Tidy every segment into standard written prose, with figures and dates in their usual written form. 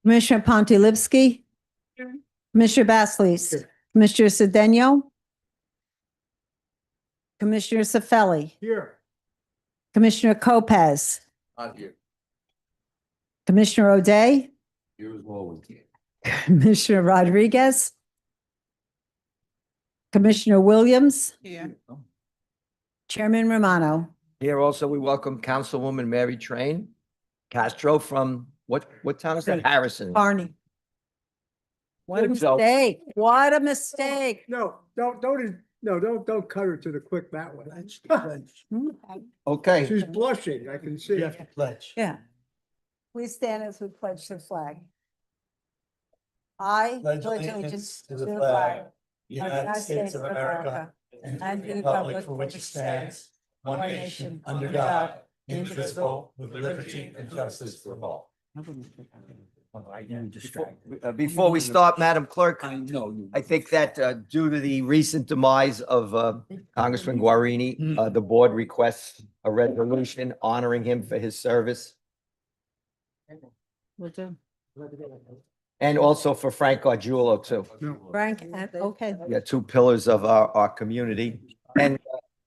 Commissioner Pontilivski. Commissioner Basleys. Here. Commissioner Cedeno. Commissioner Sefeli. Here. Commissioner Lopez. Not here. Commissioner O'Day. Here as well. Commissioner Rodriguez. Commissioner Williams. Here. Chairman Romano. Here also, we welcome Councilwoman Mary Train Castro from, what town is that? Harrison. Barney. What a So- mistake. What a mistake. No, don't cut her to the quick that way. Okay, She's blushing, I can see. Pledge. Yeah. Please stand as we pledge the flag. I Pledge allegiance to the flag, United States of America, and to the republic for which it stands, one nation, under God, indivisible, with liberty and justice for all. before we start, Madam Clerk, I think that due to the recent demise of Congressman Guarini, the board requests a resolution honoring him for his service, Will do. and also for Frank Gargiulo too. Frank, okay. Yeah, two pillars of our community. And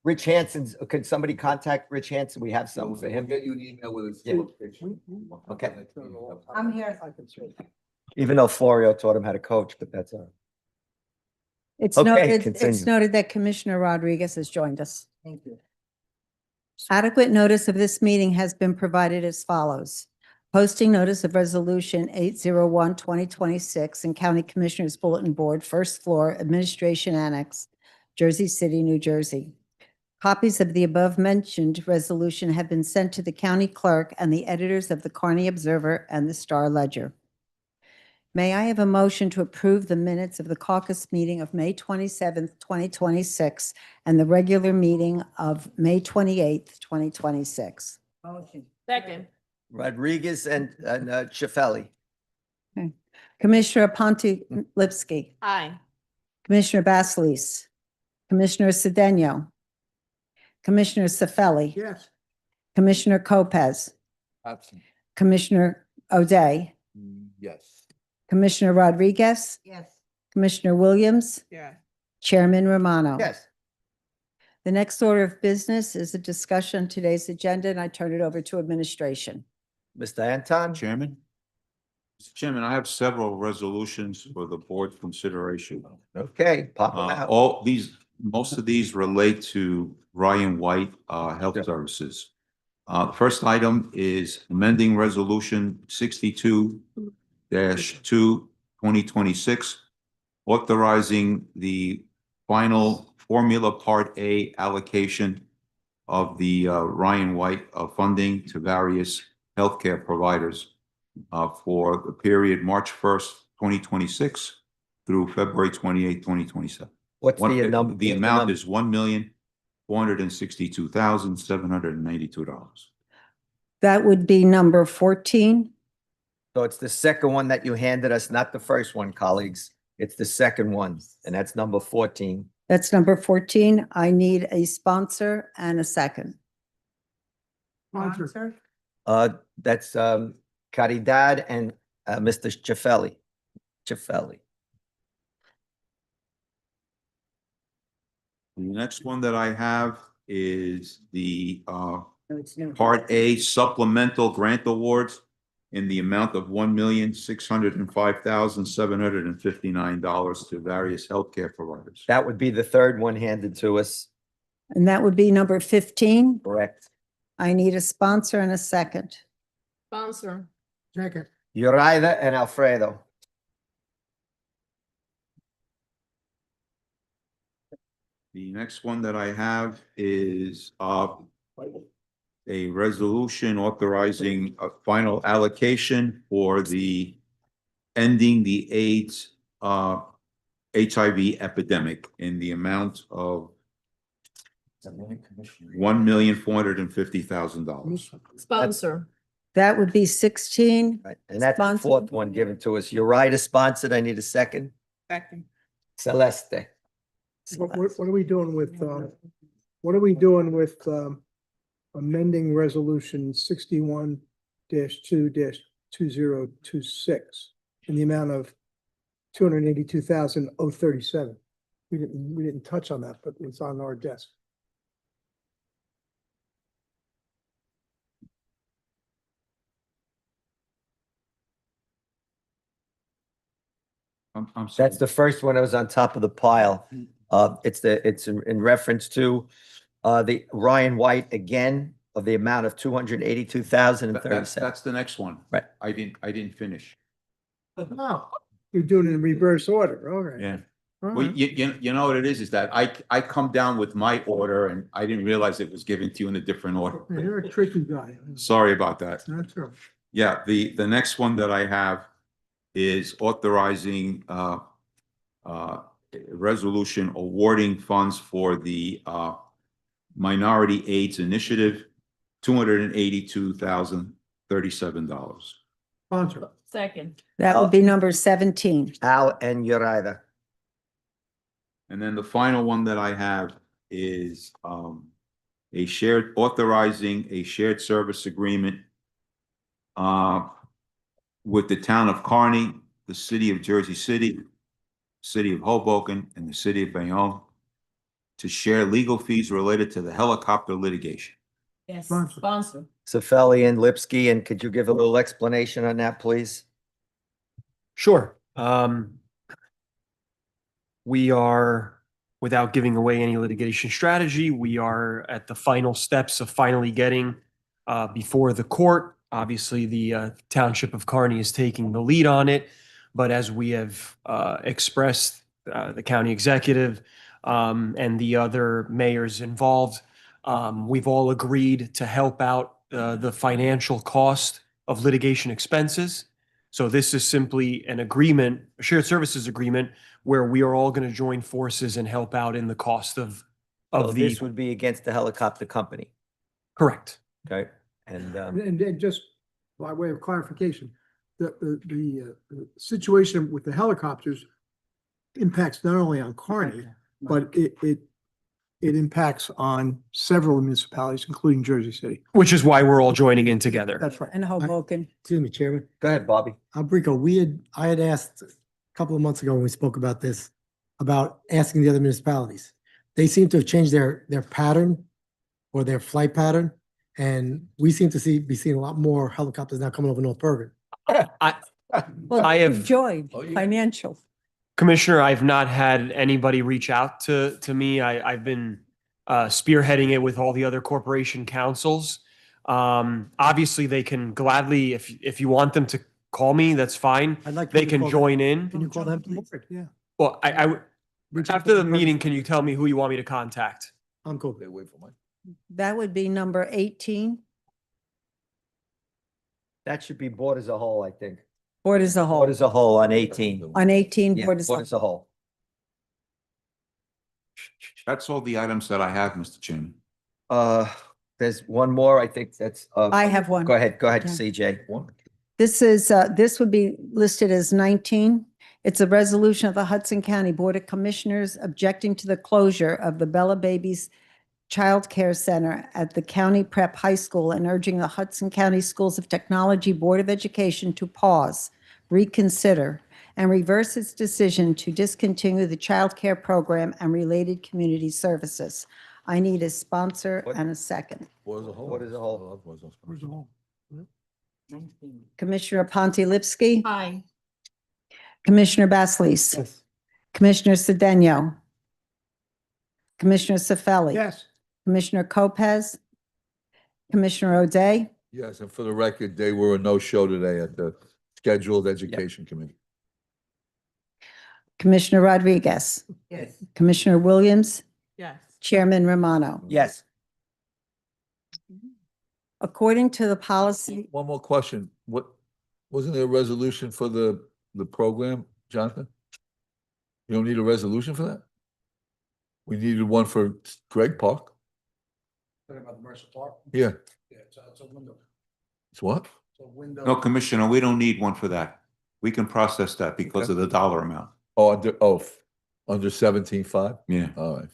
Rich Hanson's, could somebody contact Rich Hanson? We have something for him. Get you an email with his. Yeah. Okay. I'm here. Even though Florio taught him how to coach, but that's all right. It's Okay, noted, continue. it's noted that Commissioner Rodriguez has joined us. Thank you. Adequate notice of this meeting has been provided as follows. Posting notice of resolution 801-2026 in County Commissioners Bulletin Board, first floor, Administration Annex, Jersey City, New Jersey. Copies of the above-mentioned resolution have been sent to the county clerk and the editors of the Kearney Observer and the Star Ledger. May I have a motion to approve the minutes of the caucus meeting of May 27th, 2026, and the regular meeting of May 28th, 2026? Motion. Second. Rodriguez and Chifeli. Commissioner Pontilivski. Aye. Commissioner Basleys. Commissioner Cedeno. Commissioner Sefeli. Yes. Commissioner Lopez. Absent. Commissioner O'Day. Yes. Commissioner Rodriguez. Yes. Commissioner Williams. Yeah. Chairman Romano. Yes. The next order of business is a discussion on today's agenda, and I turn it over to administration. Mr. Anton? Chairman? Mr. Chairman, I have several resolutions for the board's consideration. Okay, pop them out. All these, most of these relate to Ryan White Health Services. First item is amending Resolution 62-2/2026, authorizing the final Formula Part A allocation of the Ryan White funding to various healthcare providers for the period March 1st, 2026 through February 28th, 2027. What's the number? The amount is $1,462,792. That would be number 14. So it's the second one that you handed us, not the first one, colleagues. It's the second one, and that's number 14. That's number 14. I need a sponsor and a second. Sponsor. That's Caridad and Mr. Chifeli. The next one that I have is the No, it's no. Part A supplemental grant awards in the amount of $1,605,759 to various healthcare providers. That would be the third one handed to us, And that would be number 15. correct? I need a sponsor and a second. Sponsor. Second. Uraida and Alfredo. The next one that I have is a resolution authorizing a final allocation for the ending the AIDS HIV epidemic in the amount of $1,450,000. Sponsor. That would be 16. Right, and that's the Sponsor. fourth one given to us. Uraida sponsored. I need a second. Second. Celeste. What are we doing with, amending resolution 61-2-2026? 2026 in the amount of 282,037. We didn't touch on that, but it's on our desk. I'm sorry. That's the first one that was on top of the pile. It's in reference to the Ryan White again of the amount of 282,037. That's the next one. Right. I didn't finish. Oh, you're doing it in reverse order. All right. Yeah. All Well, right. you know what it is that I come down with my order and I didn't realize it was given to you in a different order. Yeah, you're a tricky guy. Sorry about that. That's all right. Yeah, the next one that I have is authorizing resolution awarding funds for the Minority AIDS Initiative, $282,037. Sponsor. Second. That would be number 17. Al and Uriah. And then the final one that I have is authorizing a shared service agreement with the town of Kearney, the city of Jersey City, city of Hoboken, and the city of Bayonne to share legal fees related to the helicopter litigation. Yes. Sponsor. Sponsor. Sefeli and Lipsky, and could you give a little explanation on that, please? Sure. We are, without giving away any litigation strategy, we are at the final steps of finally getting before the court. Obviously, the Township of Kearney is taking the lead on it, but as we have expressed, the county executive and the other mayors involved, we've all agreed to help out the financial cost of litigation expenses. So this is simply an agreement, a shared services agreement, where we are all going to join forces and help out in the cost of So the, this would be against the helicopter company, correct. okay? And And just by way of clarification, the situation with the helicopters impacts not only on Kearney, but it impacts on several municipalities, including Jersey City. Which is why we're all joining in together. That's right. And Hoboken. Excuse me, Chairman. go ahead, Bobby. Albrico, I had asked a couple of months ago when we spoke about this, about asking the other municipalities. They seem to have changed their pattern or their flight pattern. And we seem to be seeing a lot more helicopters now coming over North Bergen. Well, I have- Joy, financial. Commissioner, I've not had anybody reach out to me. I've been spearheading it with all the other corporation councils. Obviously, they can gladly, if you want them to call me, that's fine. I'd like. for They you to can call join in. Can you call them, please? Yeah. Well, after the meeting, can you tell me who you want me to contact? I'm cool. That would be number 18. That should be board as a whole, I think. Board as a Board whole. as a whole on 18. On 18, Yeah, board as board as a a whole. That's all the items that I have, Mr. Chairman. There's one more, I think that's. I have one. Go ahead, Yeah. CJ. This is, this would be listed as 19. It's a resolution of the Hudson County Board of Commissioners objecting to the closure of the Bella Babies Child Care Center at the County Prep High School and urging the Hudson County Schools of Technology Board of Education to pause, reconsider, and reverse its decision to discontinue the child care program and related community services. I need a sponsor and a second. Board as a whole. Where's the hole? Commissioner Pontilivski, Aye. Commissioner Basleys, Yes. Commissioner Cedeno, Commissioner Sefeli. Yes. Commissioner Lopez, Commissioner O'Day, Yes, and for the record, they were a no-show today at the Scheduled Education Committee. Commissioner Rodriguez, Yes. Commissioner Williams, Yes. Chairman Romano. Yes, According to the policy, One more question. Wasn't there a resolution for the program, Jonathan? You don't need a resolution for that? We needed one for Greg Park. Talking about the Mercer Park? Yeah, Yeah, it's a window. it's what? It's a window. No, Commissioner, we don't need one for that. We can process that because of the dollar amount. Oh, under 17.5? Yeah. All right.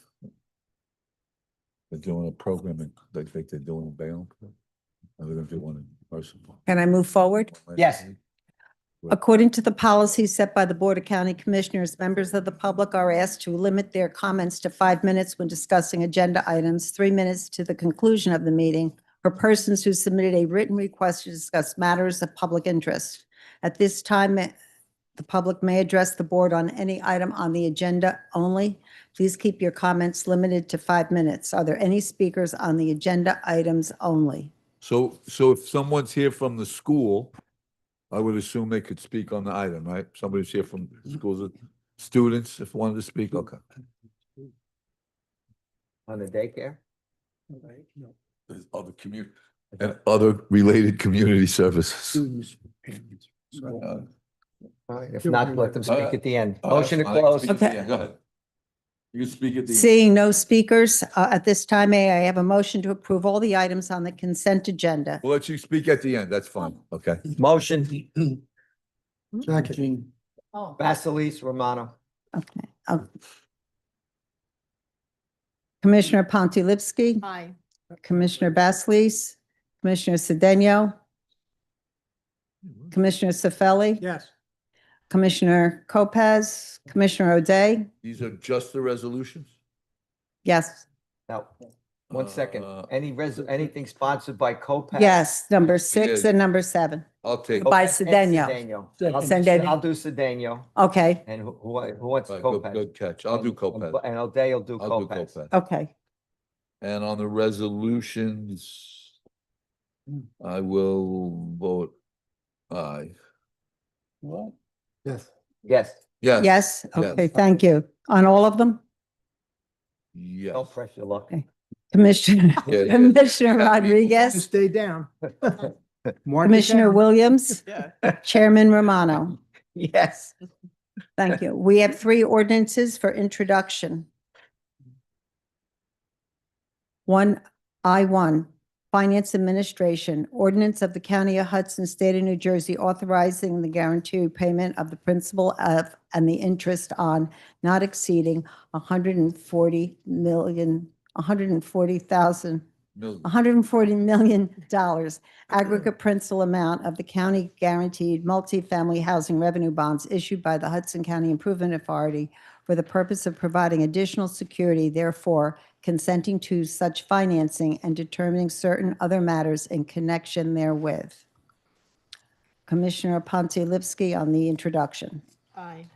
They're doing a program, they think they're doing in Bayonne. Or they're gonna do one Merciful. Can I move forward? Yes. According to the policy set by the Board of County Commissioners, members of the public are asked to limit their comments to 5 minutes when discussing agenda items, 3 minutes to the conclusion of the meeting for persons who submitted a written request to discuss matters of public interest. At this time, the public may address the board on any item on the agenda only. Please keep your comments limited to 5 minutes. Are there any speakers on the agenda items only? So if someone's here from the school, I would assume they could speak on the item, right? Somebody's here from schools, students, if wanted to speak, okay. On the daycare? There's other and other related community services. All right, if not, let them speak at the end. All right, Motion to fine, close. speak at the Okay. end, go ahead. You can speak at the end. Seeing no speakers at this time, may I have a motion to approve all the items on the consent agenda? We'll let you speak at the end, that's fine, okay? Motion, Second. Basilis, Romano. Okay. Commissioner Pontilivski, Aye. Commissioner Basleys, Commissioner Cedeno, Commissioner Sefeli, Yes. Commissioner Lopez, Commissioner O'Day. These are just the resolutions? Yes, Now, one second. Uh, Anything sponsored by COPAC? yes, number 6 Yeah. and number 7. I'll take. By And Cedeno. Cedeno. I'll do Cedeno. Okay, And who wants Right, COPAC? good catch, I'll do COPAD. And O'Day will do I'll do COPAC. COPAD. okay. And on the resolutions, I will vote aye. Yes. Yes, Yes. yes, okay, thank you. On all of them? Yes. Don't press your luck. Commissioner, Yeah, yeah. Commissioner Rodriguez, Stay down. Mark it Commissioner down. Williams, Chairman Romano. Yes. Thank you. We have 3 ordinances for introduction. 1I1, Finance Administration, ordinance of the County of Hudson, State of New Jersey, authorizing the guaranteed payment of the principal of and the interest on not exceeding $140 million aggregate principal amount of the county guaranteed multifamily housing revenue bonds issued by the Hudson County Improvement Authority for the purpose of providing additional security, therefore consenting to such financing and determining certain other matters in connection therewith. Commissioner Pontilivski on the introduction. Aye.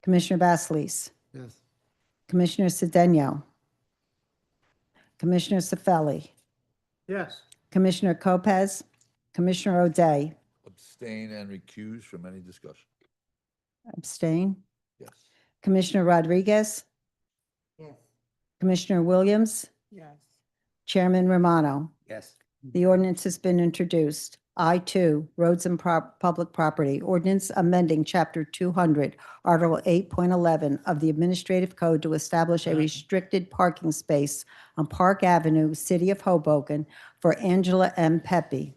Commissioner Basleys. Yes. Commissioner Cedeno. Commissioner Sefeli. Yes. Commissioner Lopez. Commissioner O'Day. Abstain and recuse from any discussion. Abstain. Yes. Commissioner Rodriguez. Yes. Commissioner Williams. Yes. Chairman Romano. Yes. The ordinance has been introduced. I2, Roads and Public Property, ordinance amending Chapter 200, Article 8.11 of the Administrative Code to establish a restricted parking space on Park Avenue, City of Hoboken, for Angela M. Pepe.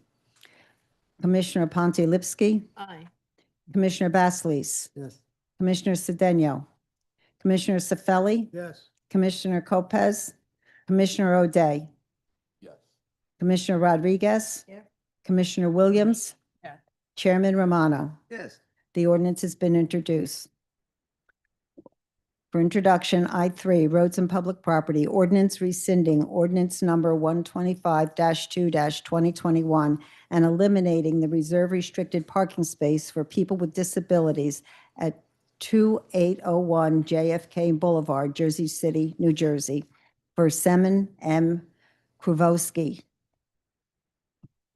Commissioner Pontilivski, Aye. Commissioner Basleys, Yes. Commissioner Cedeno, Commissioner Sefeli, Yes. Commissioner Lopez, Commissioner O'Day, Yes. Commissioner Rodriguez, Yeah. Commissioner Williams, Yeah. Chairman Romano. Yes. The ordinance has been introduced. For introduction, I3, Roads and Public Property, ordinance rescinding ordinance number 125-2-2021 and eliminating the reserve restricted parking space for people with disabilities at 2801 JFK Boulevard, Jersey City, New Jersey, for Semen M. Kruvosky.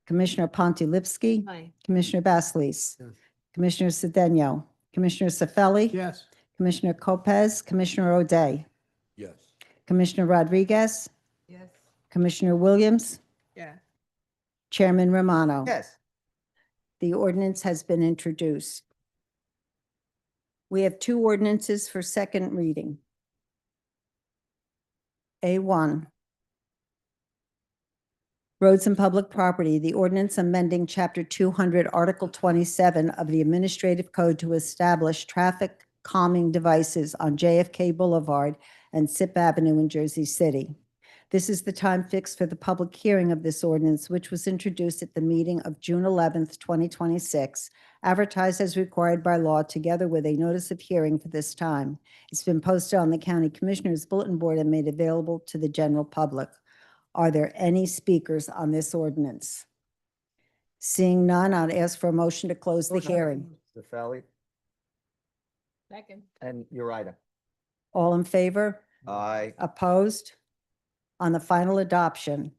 Commissioner Pontilivski, Aye. Commissioner Basleys, Yes. Commissioner Cedeno, Commissioner Sefeli, Yes. Commissioner Lopez, Commissioner O'Day, Yes. Commissioner Rodriguez, Yes. Commissioner Williams, Yeah. Chairman Romano. Yes. The ordinance has been introduced. We have 2 ordinances for second reading. A1, Roads and Public Property, the ordinance amending Chapter 200, Article 27 of the Administrative Code to establish traffic calming devices on JFK Boulevard and Sip Avenue in Jersey City. This is the time fixed for the public hearing of this ordinance, which was introduced at the meeting of June 11th, 2026, advertised as required by law, together with a notice of hearing for this time. It's been posted on the County Commissioners Bulletin Board and made available to the general public. Are there any speakers on this ordinance? Seeing none, I'd ask for a motion to close the hearing. Stefani Second. and Uriah. All in favor? Aye. Opposed? On the final adoption,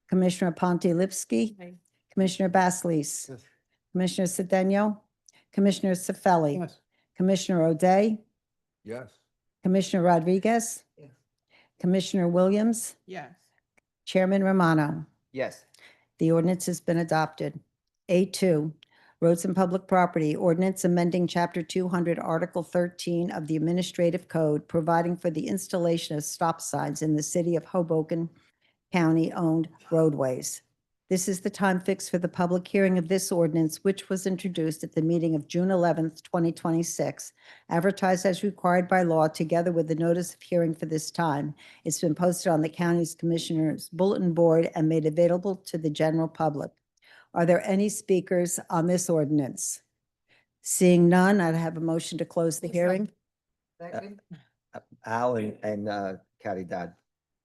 Commissioner Pontilivski, Aye. Commissioner Basleys, Yes. Commissioner Cedeno, Commissioner Sefeli, Yes. Commissioner O'Day, Yes. Commissioner Rodriguez, Yes. Commissioner Williams, Yes. Chairman Romano. Yes. The ordinance has been adopted. A2, Roads and Public Property, ordinance amending Chapter 200, Article 13 of the Administrative Code, providing for the installation of stop signs in the city of Hoboken County-owned roadways. This is the time fixed for the public hearing of this ordinance, which was introduced at the meeting of June 11th, 2026, advertised as required by law, together with the notice of hearing for this time. It's been posted on the county's Commissioners Bulletin Board and made available to the general public. Are there any speakers on this ordinance? Seeing none, I'd have a motion to close the hearing. Al and Caridad.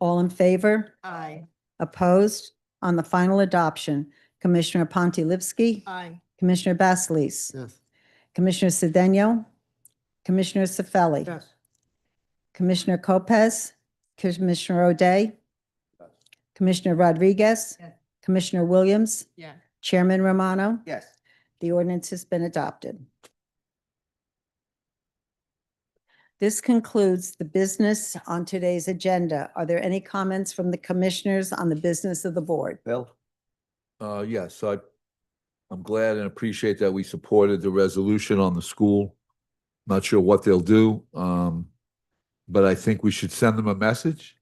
All in favor? Aye. Opposed? On the final adoption, Commissioner Pontilivski, Aye. Commissioner Basleys, Yes. Commissioner Cedeno, Commissioner Sefeli, Yes. Commissioner Lopez, Commissioner O'Day, Commissioner Rodriguez, Yes. Commissioner Williams, Yeah. Chairman Romano. Yes. The ordinance has been adopted. This concludes the business on today's agenda. Are there any comments from the commissioners on the business of the board? Bill? Yes, I'm glad and appreciate that we supported the resolution on the school. Not sure what they'll do, but I think we should send them a message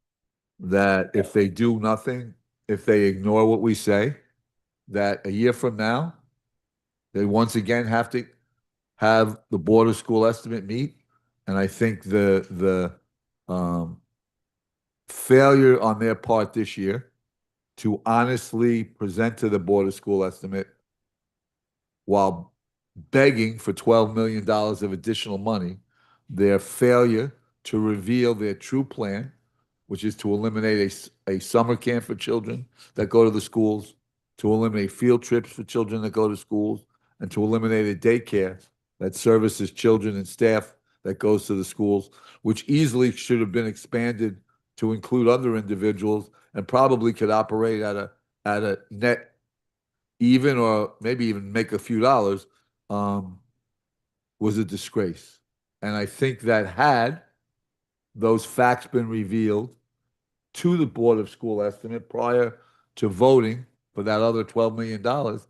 that if they do nothing, if they ignore what we say, that a year from now, they once again have to have the Board of School Estimate meet. And I think the failure on their part this year to honestly present to the Board of School Estimate while begging for $12 million of additional money, their failure to reveal their true plan, which is to eliminate a summer camp for children that go to the schools, to eliminate field trips for children that go to schools, and to eliminate a daycare that services children and staff that goes to the schools, which easily should have been expanded to include other individuals and probably could operate at a net even, or maybe even make a few dollars, was a disgrace. And I think that had those facts been revealed to the Board of School Estimate prior to voting for that other $12 million,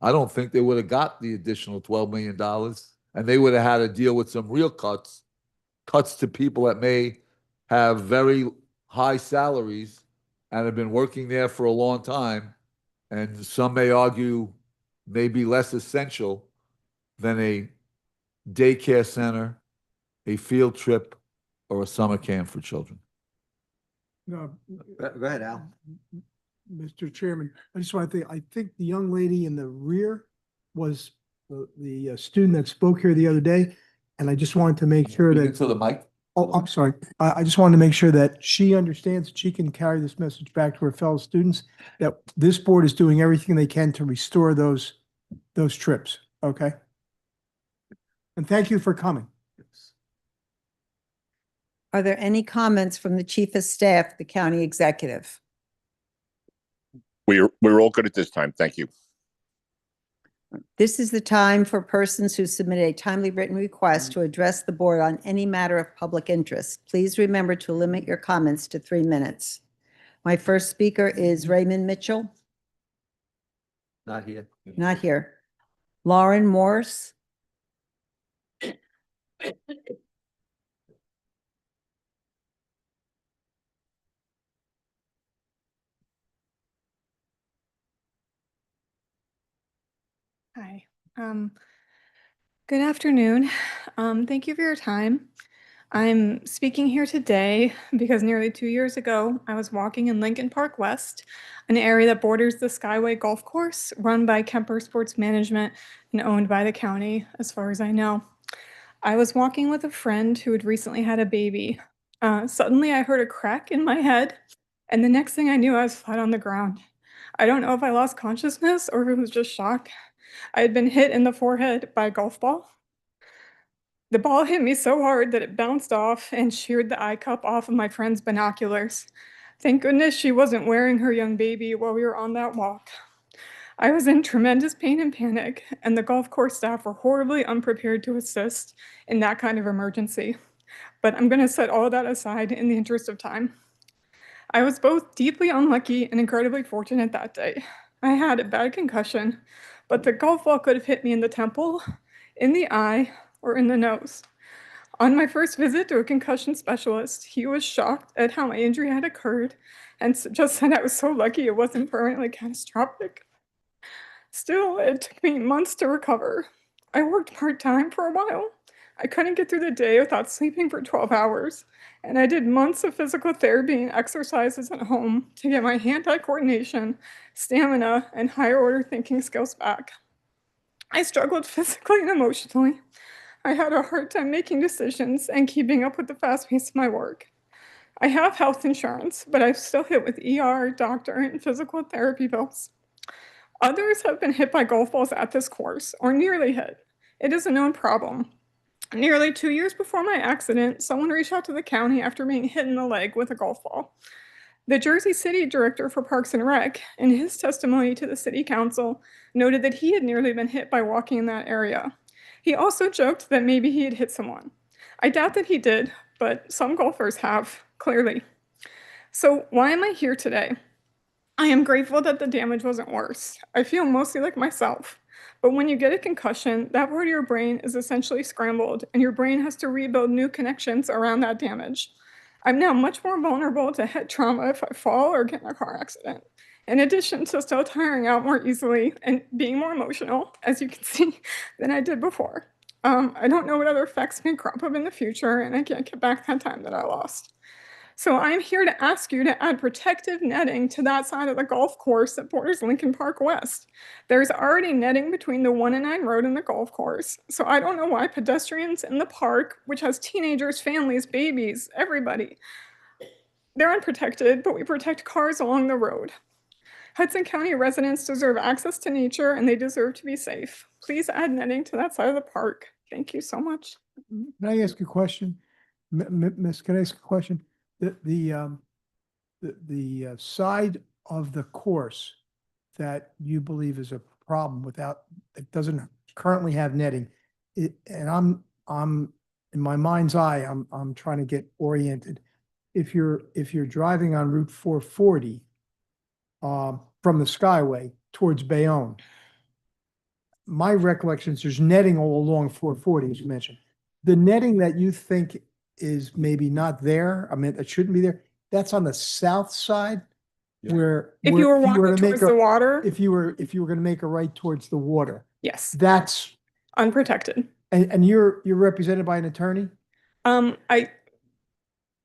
I don't think they would have got the additional $12 million, and they would have had to deal with some real cuts to people that may have very high salaries and have been working there for a long time, and some may argue may be less essential than a daycare center, a field trip, or a summer camp for children. No, Go ahead, Al. Mr. Chairman, I just want to think, I think the young lady in the rear was the student that spoke here the other day. And I just wanted to make sure Speaking that, to the mic. oh, I'm sorry. I just wanted to make sure that she understands that she can carry this message back to her fellow students, that this board is doing everything they can to restore those trips. Okay? And thank you for coming. Are there any comments from the chief of staff, the county executive? We're all good at this time. Thank you. This is the time for persons who submit a timely written request to address the board on any matter of public interest. Please remember to limit your comments to 3 minutes. My first speaker is Raymond Mitchell, Not here. not here. Lauren Morse, Hi. Good afternoon. Thank you for your time. I'm speaking here today because nearly 2 years ago, I was walking in Lincoln Park West, an area that borders the Skyway Golf Course, run by Kemper Sports Management and owned by the county, as far as I know. I was walking with a friend who had recently had a baby. Suddenly, I heard a crack in my head, and the next thing I knew, I was flat on the ground. I don't know if I lost consciousness or if it was just shock. I had been hit in the forehead by a golf ball. The ball hit me so hard that it bounced off and sheared the eye cup off of my friend's binoculars. Thank goodness she wasn't wearing her young baby while we were on that walk. I was in tremendous pain and panic, and the golf course staff were horribly unprepared to assist in that kind of emergency. But I'm going to set all of that aside in the interest of time. I was both deeply unlucky and incredibly fortunate that day. I had a bad concussion, but the golf ball could have hit me in the temple, in the eye, or in the nose. On my first visit to a concussion specialist, he was shocked at how my injury had occurred and just said I was so lucky it wasn't permanently catastrophic. Still, it took me months to recover. I worked part-time for a while. I couldn't get through the day without sleeping for 12 hours, and I did months of physical therapy and exercises at home to get my hand-eye coordination, stamina, and higher-order thinking skills back. I struggled physically and emotionally. I had a hard time making decisions and keeping up with the fast pace of my work. I have health insurance, but I've still hit with ER, doctor, and physical therapy bills. Others have been hit by golf balls at this course, or nearly hit. It is a known problem. Nearly 2 years before my accident, someone reached out to the county after being hit in the leg with a golf ball. The Jersey City Director for Parks and Rec, in his testimony to the City Council, noted that he had nearly been hit by walking in that area. He also joked that maybe he had hit someone. I doubt that he did, but some golfers have, clearly. So why am I here today? I am grateful that the damage wasn't worse. I feel mostly like myself. But when you get a concussion, that part of your brain is essentially scrambled, and your brain has to rebuild new connections around that damage. I'm now much more vulnerable to head trauma if I fall or get in a car accident. In addition to still tiring out more easily and being more emotional, as you can see, than I did before. I don't know what other effects may crop up in the future, and I can't get back that time that I lost. So I'm here to ask you to add protective netting to that side of the golf course that borders Lincoln Park West. There's already netting between the 1 and 9 road and the golf course. So I don't know why pedestrians in the park, which has teenagers, families, babies, everybody, they're unprotected, but we protect cars along the road. Hudson County residents deserve access to nature and they deserve to be safe. Please add netting to that side of the park. Thank you so much. Can I ask a question? Miss, can I ask a question? The side of the course that you believe is a problem it doesn't currently have netting. And I'm in my mind's eye, I'm trying to get oriented. If you're driving on Route 440 from the Skyway towards Bayonne, my recollection is there's netting all along 440, as you mentioned. The netting that you think is maybe not there, I mean, it shouldn't be there, that's on the south side where. If you were walking gonna make towards the water, If you were going to make a right towards the water, yes, that's, unprotected. and you're represented by an attorney?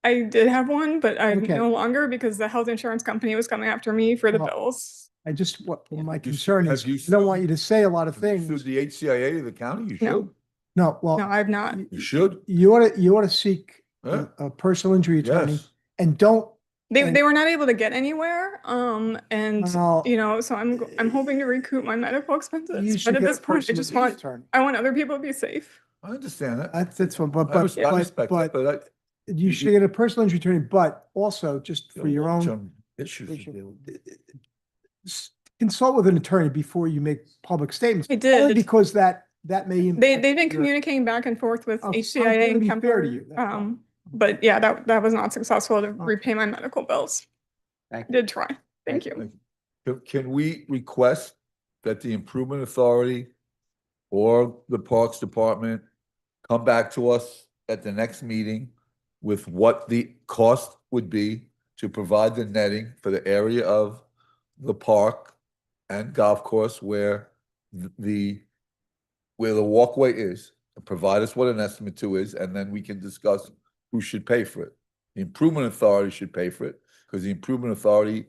I did have one, but I'm Okay. no longer because the health insurance company was coming after me for the Well, bills. I just, what my You concern have is, you I don't want you to say a lot of Through things. the HCIA of the county, you should. No. No, well. No, I've not. You should. You ought to seek Huh? a personal injury attorney Yes. and don't. They were not able to get anywhere. And Well, so I'm hoping to recoup my medical You expenses. should But at get this a point, I personal just injury want attorney. I want other people to be safe. I understand that. That's what, but, I respect that, but you should get a personal injury attorney, but also just for your own, Some issues to deal with. consult with an attorney before you make public statements. I did. Only because that may. They've been impact your- communicating back and forth with Oh, I'm HCIA trying to and be fair Kemper. to you, that's all. But yeah, that was not successful to repay my medical bills. Thank you. Did try. Thank you. Can we request that the Improvement Authority or the Parks Department come back to us at the next meeting with what the cost would be to provide the netting for the area of the park and golf course where the walkway is, provide us what an estimate to is, and then we can discuss who should pay for it. The Improvement Authority should pay for it, because the Improvement Authority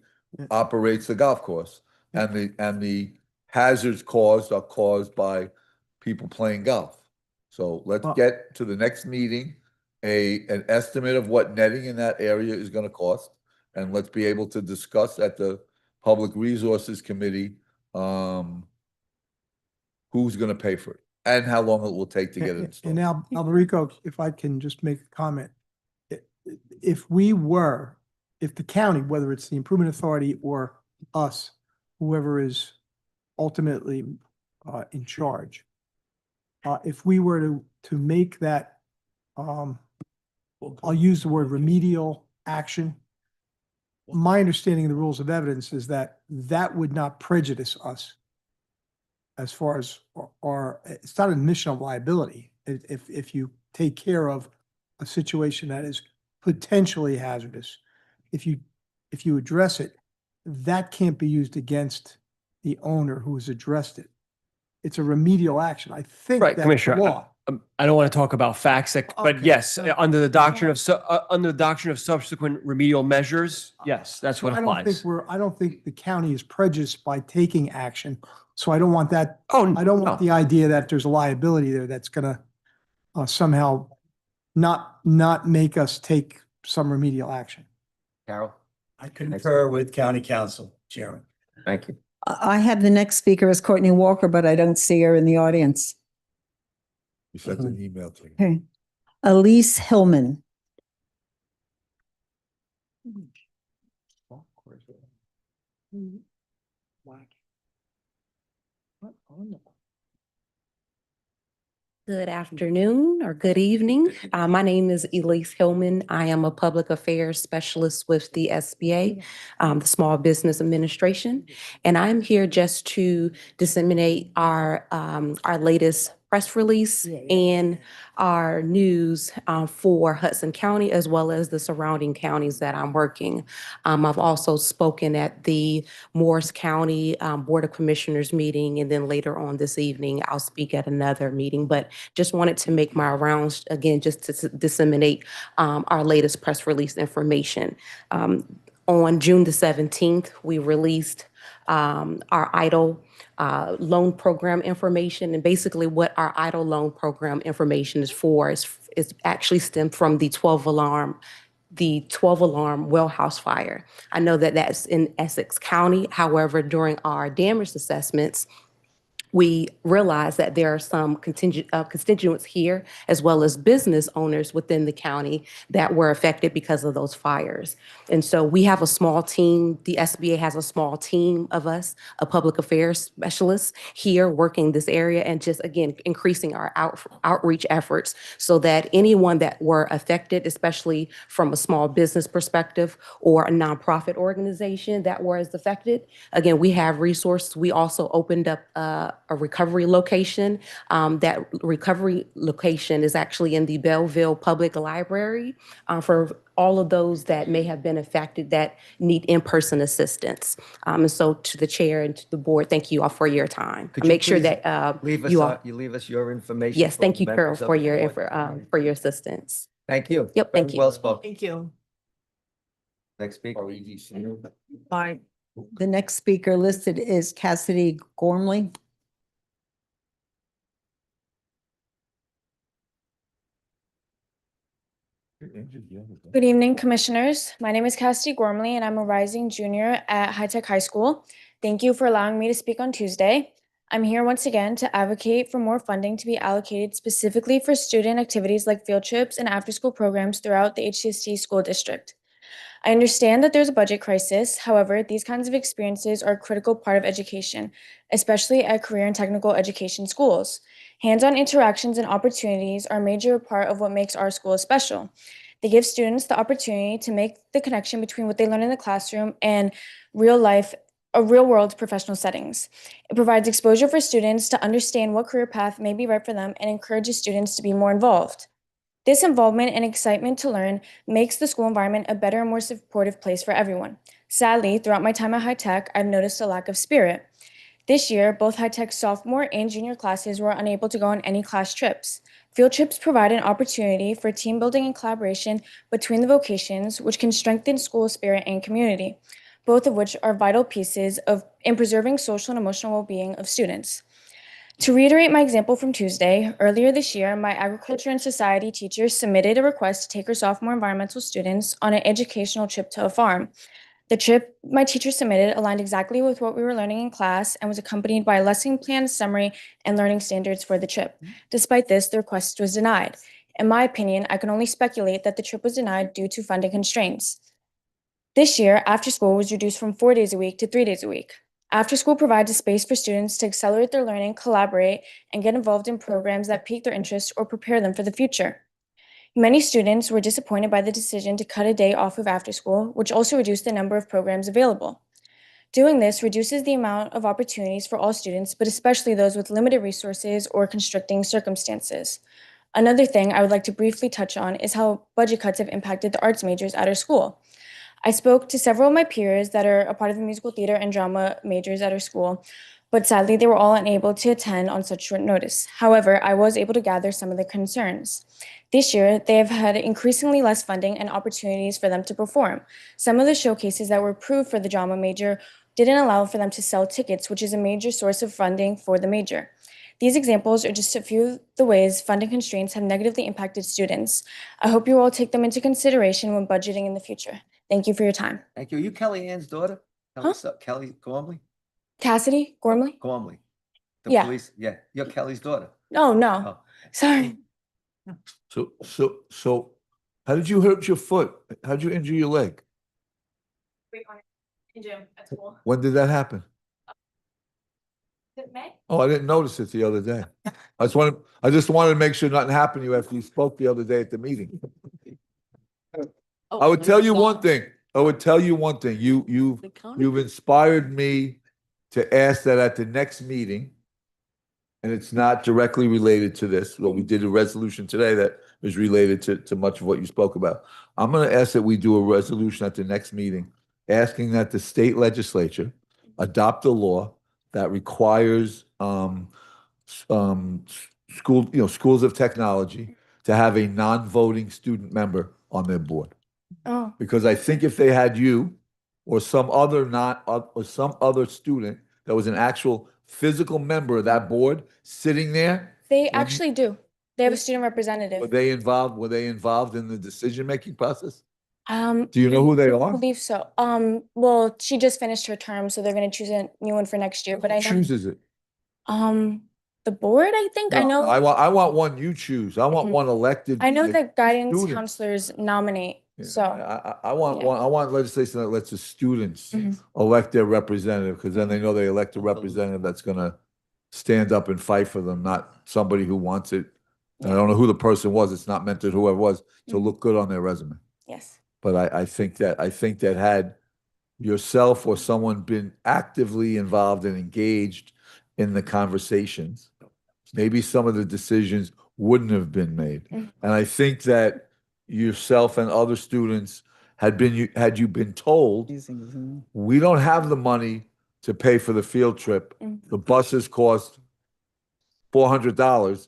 operates the golf course. And the hazards caused are caused by people playing golf. So let's Well- get to the next meeting, an estimate of what netting in that area is gonna cost. And let's be able to discuss at the Public Resources Committee, who's gonna pay for it and how long it will take to get it And installed. now, Alberico, if I can just make a comment. If if the county, whether it's the Improvement Authority or us, whoever is ultimately in charge, if we were to make that, I'll use the word remedial action. My understanding of the rules of evidence is that that would not prejudice us as far as, or it's not an admission of liability. If you take care of a situation that is potentially hazardous, if you address it, that can't be used against the owner who has addressed it. It's a remedial action. I think Right, that's the Commissioner. law. I don't want to talk about facts, but Okay. yes, under the doctrine of, under the doctrine of subsequent remedial measures, yes, that's So what applies. I don't think the county is prejudiced by taking action. So I don't want that, Oh, I don't want no. the idea that there's a liability there that's gonna somehow not make us take some remedial action. Carol, I concur with county council, Chairman. thank you. I have the next speaker as Courtney Walker, but I don't see her in the audience. You sent an email to me. Okay. Elise Hillman. Good afternoon or good evening. My name is Elise Hillman. I am a public affairs specialist with the SBA, the Small Business Administration. And I'm here just to disseminate our latest press release and our news for Hudson County as well as the surrounding counties that I'm working. I've also spoken at the Morris County Board of Commissioners meeting, and then later on this evening, I'll speak at another meeting. But just wanted to make my rounds again, just to disseminate our latest press release information. On June the 17th, we released our EIDL loan program information. And basically what our EIDL loan program information is for is actually stemmed from the 12 alarm well house fire. I know that that's in Essex County. However, during our damage assessments, we realized that there are some constituents here, as well as business owners within the county that were affected because of those fires. And so we have a small team. The SBA has a small team of us, a public affairs specialists here working this area and just, again, increasing our outreach efforts so that anyone that were affected, especially from a small business perspective or a nonprofit organization that was affected, again, we have resources. We also opened up a recovery location. That recovery location is actually in the Belleville Public Library for all of those that may have been affected that need in-person assistance. And so to the chair and to the board, thank you all for your time. Could you Make sure please that Leave us, you all, you leave us your information. yes, for thank you, Carol, members of for the your, board. for your assistance. Thank you. Yep, thank Very you. well spoken. Thank you. Next speaker. Bye. The next speaker listed is Cassidy Gormley. Good evening, Commissioners. My name is Cassidy Gormley, and I'm a rising junior at High Tech High School. Thank you for allowing me to speak on Tuesday. I'm here once again to advocate for more funding to be allocated specifically for student activities like field trips and after-school programs throughout the HCST school district. I understand that there's a budget crisis. However, these kinds of experiences are a critical part of education, especially at career and technical education schools. Hands-on interactions and opportunities are a major part of what makes our school special. They give students the opportunity to make the connection between what they learn in the classroom and real-world professional settings. It provides exposure for students to understand what career path may be right for them and encourages students to be more involved. This involvement and excitement to learn makes the school environment a better and more supportive place for everyone. Sadly, throughout my time at High Tech, I've noticed a lack of spirit. This year, both High Tech sophomore and junior classes were unable to go on any class trips. Field trips provide an opportunity for team building and collaboration between the vocations, which can strengthen school spirit and community, both of which are vital pieces in preserving social and emotional well-being of students. To reiterate my example from Tuesday, earlier this year, my agriculture and society teacher submitted a request to take her sophomore environmental students on an educational trip to a farm. The trip my teacher submitted aligned exactly with what we were learning in class and was accompanied by a lesson plan, summary, and learning standards for the trip. Despite this, the request was denied. In my opinion, I can only speculate that the trip was denied due to funding constraints. This year, after school was reduced from 4 days a week to 3 days a week. After school provides a space for students to accelerate their learning, collaborate, and get involved in programs that pique their interest or prepare them for the future. Many students were disappointed by the decision to cut a day off of after school, which also reduced the number of programs available. Doing this reduces the amount of opportunities for all students, but especially those with limited resources or constricting circumstances. Another thing I would like to briefly touch on is how budget cuts have impacted the arts majors at our school. I spoke to several of my peers that are a part of the musical theater and drama majors at our school, but sadly they were all unable to attend on such short notice. However, I was able to gather some of their concerns. This year, they have had increasingly less funding and opportunities for them to perform. Some of the showcases that were approved for the drama major didn't allow for them to sell tickets, which is a major source of funding for the major. These examples are just a few of the ways funding constraints have negatively impacted students. I hope you all take them into consideration when budgeting in the future. Thank you for your time. Thank you. Are you Kelly Ann's daughter? Kelly Gormley? Cassidy Gormley? Gormley. The Yeah. police? Yeah. You're Kelly's daughter. Oh, no. Oh. Sorry. So how did you hurt your foot? How did you injure your leg? In gym at school. When did that happen? Is it May? Oh, I didn't notice it the other day. I just wanted to make sure nothing happened to you after you spoke the other day at the meeting. I would tell you one thing. You've inspired me to ask that at the next meeting, and it's not directly related to this, but we did a resolution today that was related to much of what you spoke about. I'm going to ask that we do a resolution at the next meeting, asking that the state legislature adopt a law that requires schools of technology to have a non-voting student member on their board. Oh. Because I think if they had you or some other student that was an actual physical member of that board sitting there, They actually do. They have a student representative. were they involved in the decision-making process? Do you know who they I are? believe so. Well, she just finished her term, so they're gonna choose a new one for next year, but I Who know, chooses it? the board, I think, I No, know, I want one you choose. I want Mhm. one elected. I know that guidance student. counselors nominate, Yeah, so. I want yeah. one, I want legislation that lets the students Mhm. elect their representative, because then they know they elect a representative that's gonna stand up and fight for them, not somebody who wants it. And I don't know who the person was, it's not meant to whoever it was, to Mhm. look good on their resume. Yes. But I think that had yourself or someone been actively involved and engaged in the conversations, maybe some of the decisions wouldn't have been made. Mhm. And I think that yourself and other students had you been told, we don't have the money to pay for the field trip. Mhm. The buses cost $400.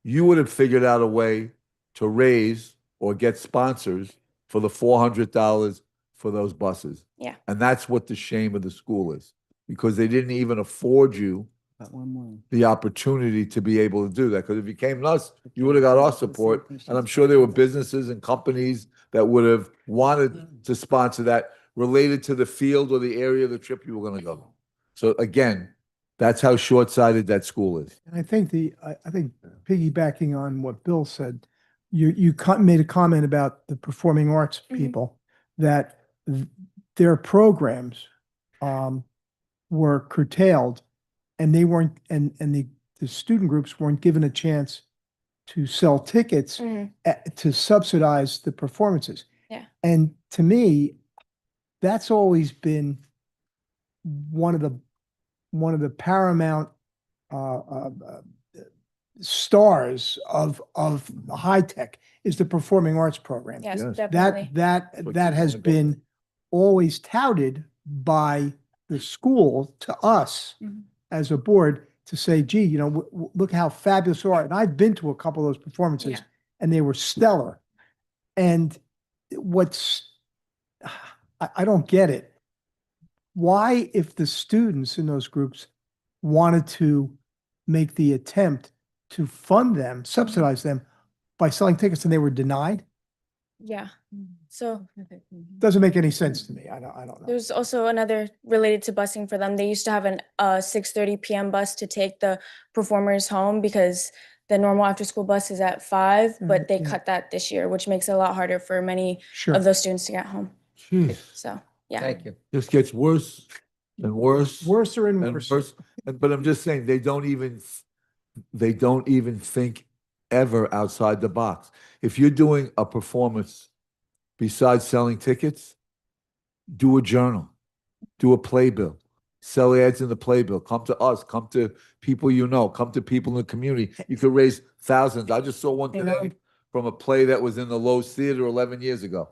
You would have figured out a way to raise or get sponsors for the $400 for those buses. Yeah. And that's what the shame of the school is, because they didn't even afford you the opportunity to be able to do that. Because if you came to us, you would have got our support. And I'm sure there were businesses and companies that would have wanted to sponsor that related to the field or the area of the trip you were going to go. So again, that's how short-sighted that school is. And I think I think piggybacking on what Bill said, you made a comment about the performing arts Mhm. people, that their programs were curtailed, and they weren't, and the student groups weren't given a chance to sell tickets Mhm. to subsidize the performances. Yeah. And to me, that's always been one of the paramount stars of high tech is the performing arts program. Yes, Yes. definitely. That has been always touted by the school to us Mhm. as a board to say, gee, you know, look how fabulous you are. And I've been to a couple of those performances Yeah. and they were stellar. And what's, I don't get it. Why, if the students in those groups wanted to make the attempt to fund them, subsidize them by selling tickets and they were denied? Yeah. So Doesn't make any sense to me. I don't know. there's also another related to busing for them. They used to have an 6:30 p.m. bus to take the performers home because the normal after school bus is at 5, but they yeah. cut that this year, which makes it a lot harder for many Sure. of those students to get home. Jeez, So yeah. Thank you. this gets worse and worse. Worse or and worse? But I'm just saying, they don't even think ever outside the box. If you're doing a performance besides selling tickets, do a journal, do a playbill, sell ads in the playbill, come to us, come to people you know, come to people in the community. You could raise thousands. I just saw one today from a play that was in the Lowe's Theater 11 years ago.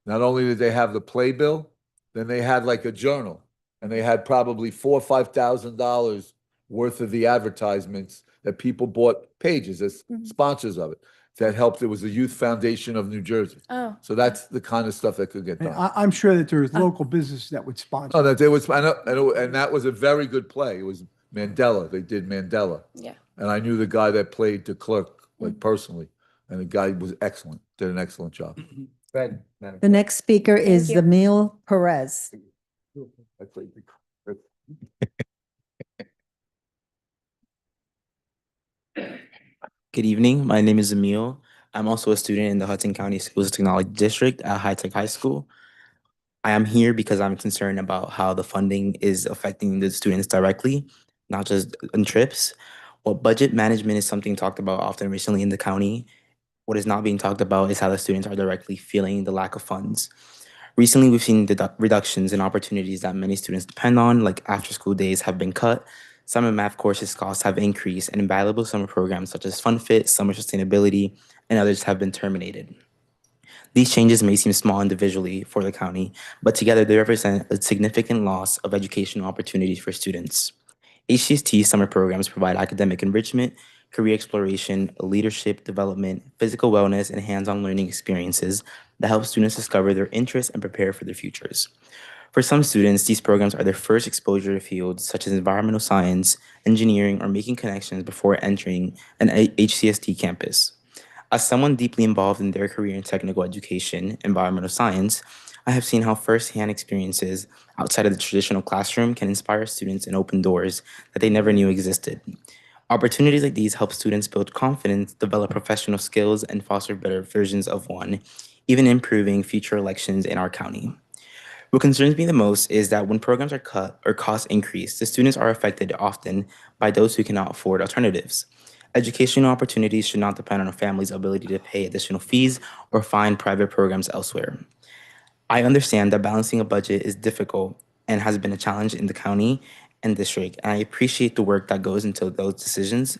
Not only did they have the playbill, then they had like a journal, and they had probably $4,000 or $5,000 worth of the advertisements that people bought pages as sponsors of it. That helped. It was the Youth Foundation of New Jersey. Oh. So that's the kind of stuff that could get done. I'm sure that there's local businesses that would sponsor. Oh, that they was, and that was a very good play. It was Mandela. They did Mandela. Yeah. And I knew the guy that played the clerk, like personally, and the guy was excellent. Did an excellent job. Go ahead, Madam. The next speaker is you. Zamil Perez. I played the clerk. Good evening. My name is Emil. I'm also a student in the Hudson County Schools of Technology District at High Tech High School. I am here because I'm concerned about how the funding is affecting the students directly, not just in trips. Well, budget management is something talked about often recently in the county. What is not being talked about is how the students are directly feeling the lack of funds. Recently, we've seen reductions in opportunities that many students depend on, like after-school days have been cut, summer math courses costs have increased, and invaluable summer programs such as FunFit, Summer Sustainability, and others have been terminated. These changes may seem small individually for the county, but together they represent a significant loss of educational opportunities for students. HCST summer programs provide academic enrichment, career exploration, leadership development, physical wellness, and hands-on learning experiences that help students discover their interests and prepare for their futures. For some students, these programs are their first exposure to fields such as environmental science, engineering, or making connections before entering an HCST campus. As someone deeply involved in their career in technical education, environmental science, I have seen how firsthand experiences outside of the traditional classroom can inspire students and open doors that they never knew existed. Opportunities like these help students build confidence, develop professional skills, and foster better versions of one, even improving future elections in our county. What concerns me the most is that when programs are cut or costs increase, the students are affected often by those who cannot afford alternatives. Educational opportunities should not depend on a family's ability to pay additional fees or find private programs elsewhere. I understand that balancing a budget is difficult and has been a challenge in the county and district, and I appreciate the work that goes into those decisions.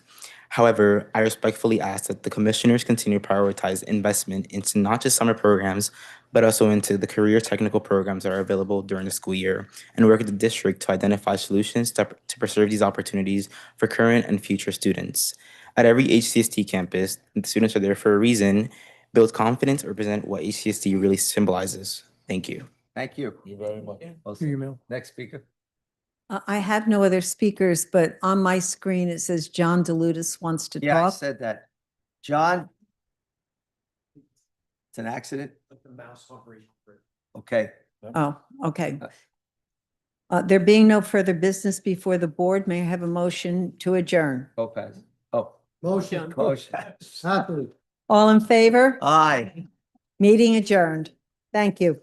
However, I respectfully ask that the commissioners continue to prioritize investment into not just summer programs, but also into the career technical programs that are available during the school year, and work with the district to identify solutions to preserve these opportunities for current and future students. At every HCST campus, the students are there for a reason, build confidence, represent what HCST really symbolizes. Thank you. Thank you. You very much. Here you go. Next speaker. I have no other speakers, but on my screen, it says John DeLutis wants to Yeah, I talk. said that. John? It's an accident? Okay. Oh, okay. There being no further business before the board, may I have a motion to adjourn? Lopez. Oh, Motion. motion. Happily. All in favor? Aye. Meeting adjourned. Thank you.